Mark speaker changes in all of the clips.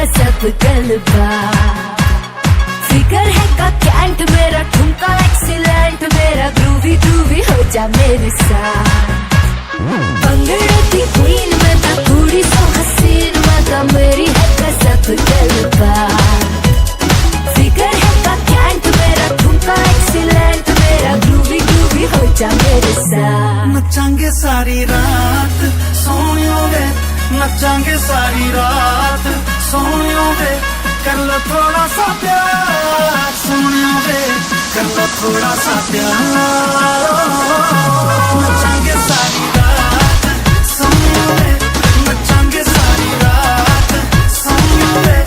Speaker 1: गजब गलबा, फिगर है का कैंट मेरा, ठुमका एक्सीलेंट मेरा, ग्रूवी ग्रूवी हो जा मेरे साथ। भंगड़े की क्वीन मैं था, थोड़ी सो हसीन मैं था, मेरी है गजब गलबा, फिगर है का कैंट मेरा, ठुमका एक्सीलेंट मेरा, ग्रूवी ग्रूवी हो जा मेरे साथ।
Speaker 2: नचांगे सारी रात सोनियो वे, नचांगे सारी रात सोनियो वे, कर लो थोड़ा सा प्यार सोनियो वे, कर लो थोड़ा सा प्यार। नचांगे सारी रात सोनियो वे, नचांगे सारी रात सोनियो वे,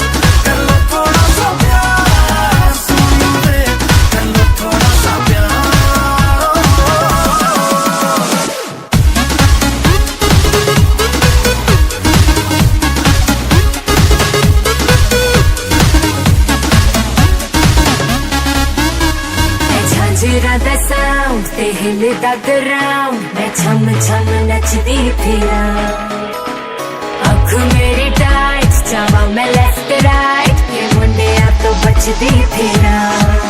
Speaker 2: कर लो थोड़ा सा प्यार सोनियो वे, कर लो थोड़ा सा प्यार।
Speaker 1: झांझरा दा साउंड ते हिलदा ग्राउंड, मैं छम छम नचदी फिरां, अख मेरी टाइट, जावां मैं लेफ्ट राइट, ये मुंडिया तो बचदी फिरां।